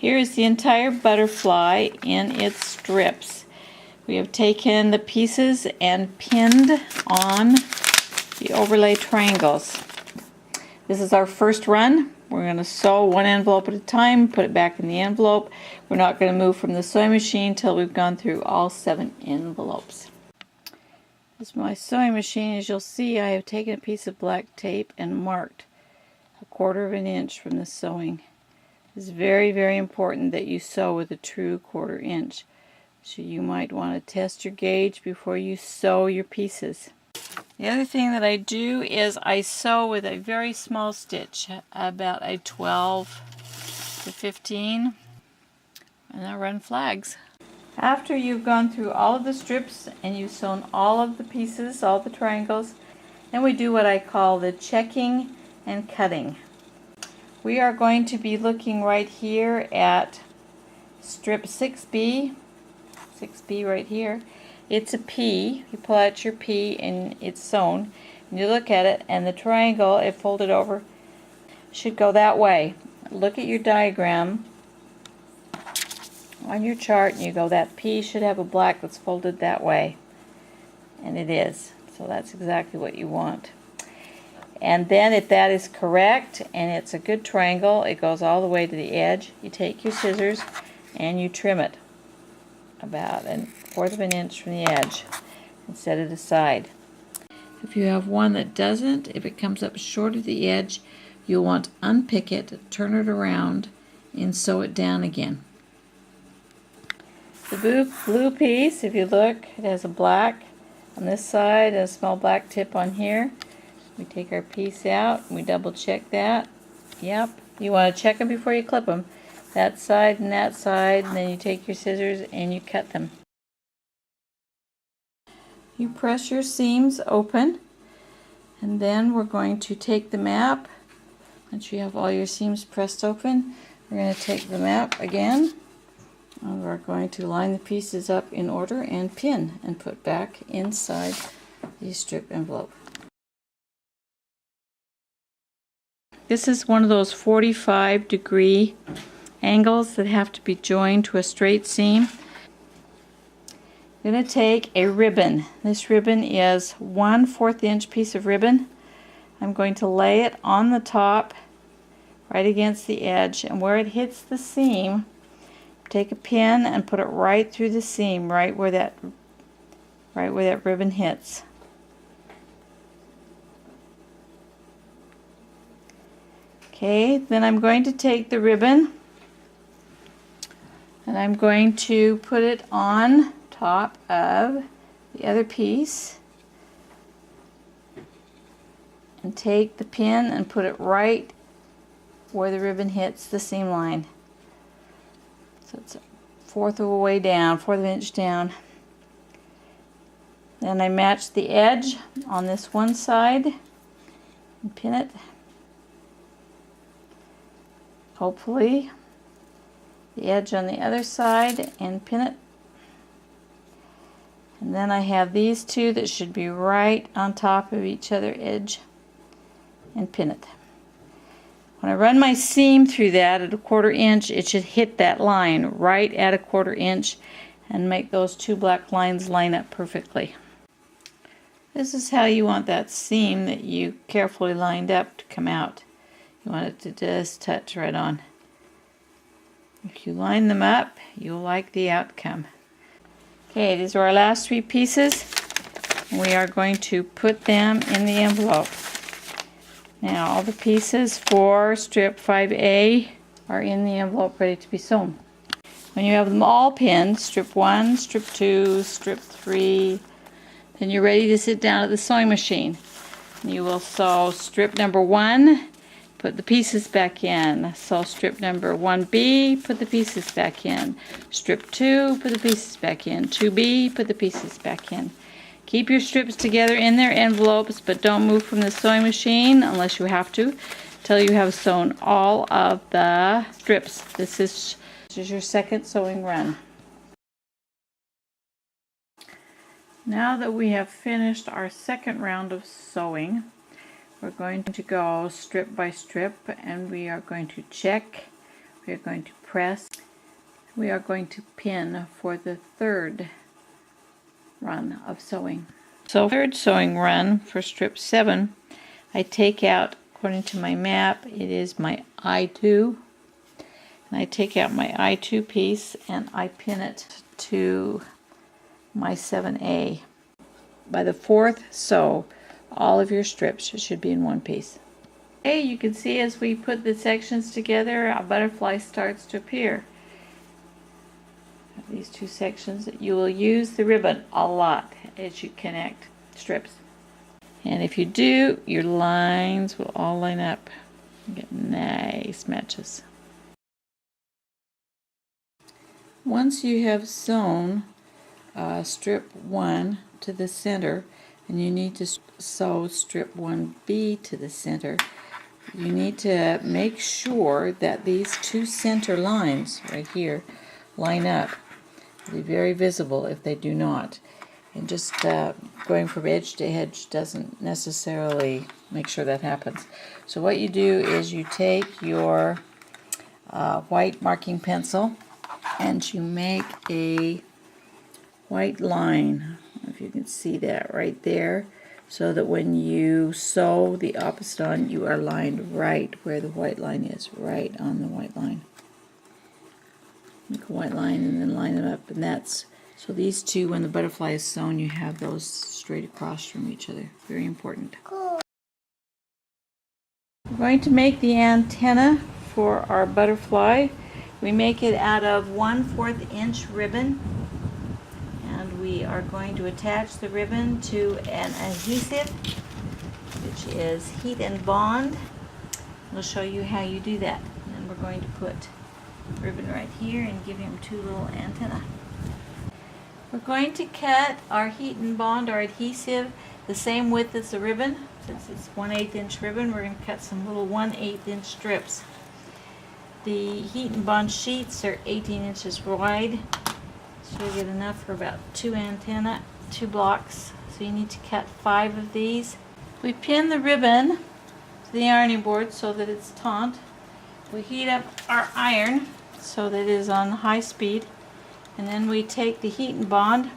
Here is the entire butterfly in its strips. We have taken the pieces and pinned on the overlay triangles. This is our first run. We're going to sew one envelope at a time, put it back in the envelope. We're not going to move from the sewing machine until we've gone through all 7 envelopes. This is my sewing machine. As you'll see, I have taken a piece of black tape and marked 1/4 of an inch from the sewing. It's very, very important that you sew with a true 1/4 inch. So you might want to test your gauge before you sew your pieces. The other thing that I do is I sew with a very small stitch, about a 12 to 15, and I run flags. After you've gone through all of the strips and you've sewn all of the pieces, all the triangles, then we do what I call the checking and cutting. We are going to be looking right here at strip 6B right here. It's a P. You pull out your P and it's sewn. And you look at it, and the triangle, if folded over, should go that way. Look at your diagram on your chart and you go, that P should have a black that's folded that way. And it is. So that's exactly what you want. And then if that is correct and it's a good triangle, it goes all the way to the edge, you take your scissors and you trim it about 1/4 of an inch from the edge and set it aside. If you have one that doesn't, if it comes up short of the edge, you'll want to unpick it, turn it around, and sew it down again. The blue piece, if you look, it has a black on this side and a small black tip on here. We take our piece out and we double check that. Yep, you want to check them before you clip them. That side, and then you take your scissors and you cut them. You press your seams open, and then we're going to take the map. Once you have all your seams pressed open, we're going to take the map again, and we're going to line the pieces up in order and pin and put back inside the strip envelope. This is one of those 45-degree angles that have to be joined to a straight seam. I'm going to take a ribbon. This ribbon is 1/4 inch piece of ribbon. I'm going to lay it on the top right against the edge, and where it hits the seam, take a pin and put it right through the seam, right where that ribbon hits. Okay, then I'm going to take the ribbon and I'm going to put it on top of the other piece and take the pin and put it right where the ribbon hits the seam line. So it's 1/4 of a way down, 1/4 of an inch down. Then I match the edge on this one side and pin it. Hopefully the edge on the other side and pin it. And then I have these two that should be right on top of each other edge and pin it. When I run my seam through that at 1/4 inch, it should hit that line right at 1/4 inch and make those two black lines line up perfectly. This is how you want that seam that you carefully lined up to come out. You want it to just touch right on. If you line them up, you'll like the outcome. Okay, these are our last 3 pieces. We are going to put them in the envelope. Now all the pieces for strip 5A are in the envelope ready to be sewn. When you have them all pinned, strip 1, strip 2, strip 3, then you're ready to sit down at the sewing machine. You will sew strip number 1, put the pieces back in. Sew strip number 1B, put the pieces back in. Strip 2, put the pieces back in. 2B, put the pieces back in. Keep your strips together in their envelopes, but don't move from the sewing machine unless you have to, till you have sewn all of the strips. This is your second sewing run. Now that we have finished our second round of sewing, we're going to go strip by strip, and we are going to check We are going to press. We are going to pin for the third run of sewing. So third sewing run for strip 7, I take out, according to my map, it is my I2. And I take out my I2 piece and I pin it to my 7A. By the fourth sew, all of your strips should be in one piece. Okay, you can see as we put the sections together, a butterfly starts to appear. These two sections, you will use the ribbon a lot as you connect strips. And if you do, your lines will all line up. You get nice matches. Once you have sewn strip 1 to the center, and you need to sew strip 1B to the center, you need to make sure that these two center lines right here line up. It'll be very visible if they do not. And just going from edge to edge doesn't necessarily make sure that happens. So what you do is you take your white marking pencil and you make a white line, if you can see that right there, so that when you sew the opposite on, you are lined right where the white line is, right on the white line. Make a white line and then line them up, and that's so these two, when the butterfly is sewn, you have those straight across from each other. Very important. Cool. We're going to make the antenna for our butterfly. We make it out of 1/4 inch ribbon, and we are going to attach the ribbon to an adhesive, which is heat and bond. We'll show you how you do that. And then we're going to put ribbon right here and give him two little antennae. We're going to cut our heat and bond, our adhesive, the same width as the ribbon. Since it's 1/8 inch ribbon, we're going to cut some little 1/8 inch strips. The heat and bond sheets are 18 inches wide, so you get enough for about 2 antennae, 2 blocks. So you need to cut 5 of these. We pin the ribbon to the ironing board so that it's taut. We heat up our iron so that it is on high speed, and then we take the heat and bond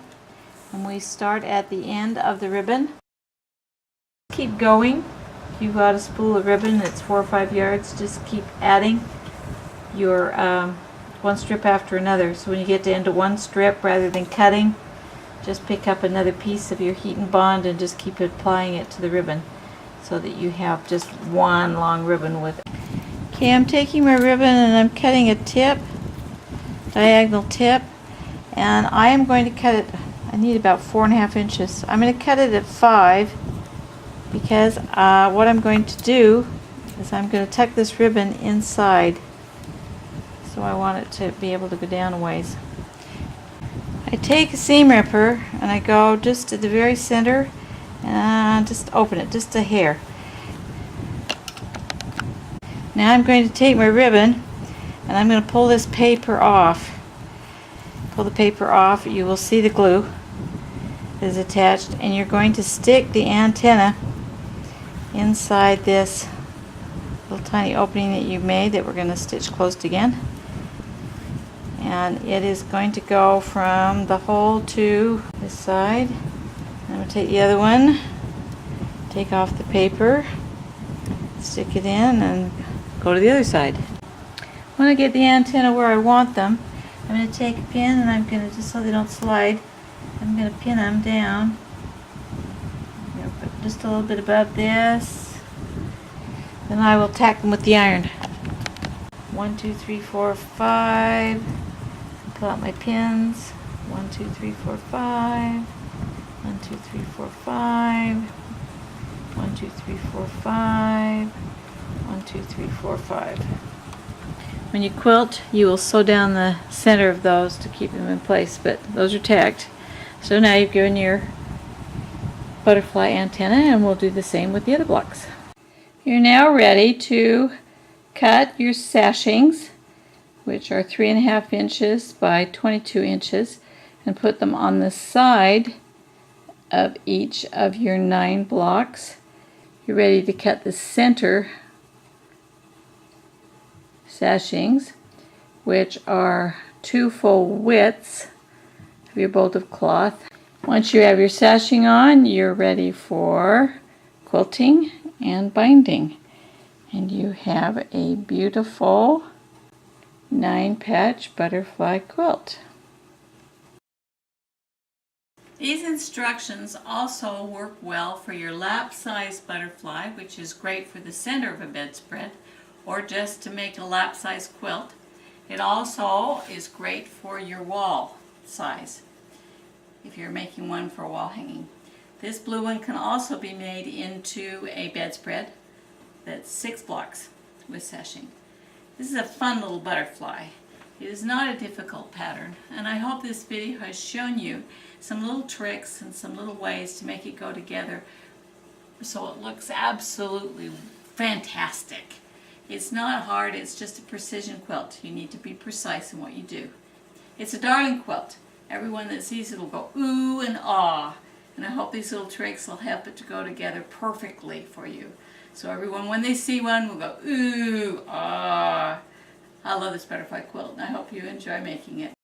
and we start at the end of the ribbon. Keep going. If you've got a spool of ribbon that's 4 or 5 yards, just keep adding your one strip after another. So when you get to end of one strip, rather than cutting, just pick up another piece of your heat and bond and just keep applying it to the ribbon so that you have just one long ribbon with it. Okay, I'm taking my ribbon and I'm cutting a tip, diagonal tip, and I am going to cut it, I need about 4.5 inches. I'm going to cut it at 5 because what I'm going to do is I'm going to tuck this ribbon inside, so I want it to be able to go down a ways. I take a seam ripper and I go just to the very center and just open it just a hair. Now I'm going to take my ribbon and I'm going to pull this paper off. Pull the paper off, you will see the glue is attached, and you're going to stick the antenna inside this little tiny opening that you made that we're going to stitch closed again. And it is going to go from the hole to this side. I'm going to take the other one, take off the paper, stick it in, and go to the other side. When I get the antenna where I want them, I'm going to take a pin and I'm going to, just so they don't slide, I'm going to pin them down. I'm going to put just a little bit above this. Then I will tack them with the iron. 1, 2, 3, 4, 5. Pull out my pins. 1, 2, 3, 4, 5. 1, 2, 3, 4, 5. 1, 2, 3, 4, 5. 1, 2, 3, 4, 5. When you quilt, you will sew down the center of those to keep them in place, but those are tacked. So now you've given your butterfly antenna, and we'll do the same with the other blocks. You're now ready to cut your sashings, which are 3.5 inches by 22 inches, and put them on the side of each of your 9 blocks. You're ready to cut the center sashings. which are 2 full widths of your bolt of cloth. Once you have your sashing on, you're ready for quilting and binding. And you have a beautiful 9-patch butterfly quilt. These instructions also work well for your lap-size butterfly, which is great for the center of a bedspread, or just to make a lap-size quilt. It also is great for your wall size, if you're making one for wall hanging. This blue one can also be made into a bedspread that's 6 blocks with sashing. This is a fun little butterfly. It is not a difficult pattern, and I hope this video has shown you some little tricks and some little ways to make it go together so it looks absolutely fantastic. It's not hard, it's just a precision quilt. You need to be precise in what you do. It's a darling quilt. Everyone that sees it will go ooh and ah, and I hope these little tricks will help it to go together perfectly for you. So everyone, when they see one, will go ooh, ah. I love this butterfly quilt, and I hope you enjoy making it.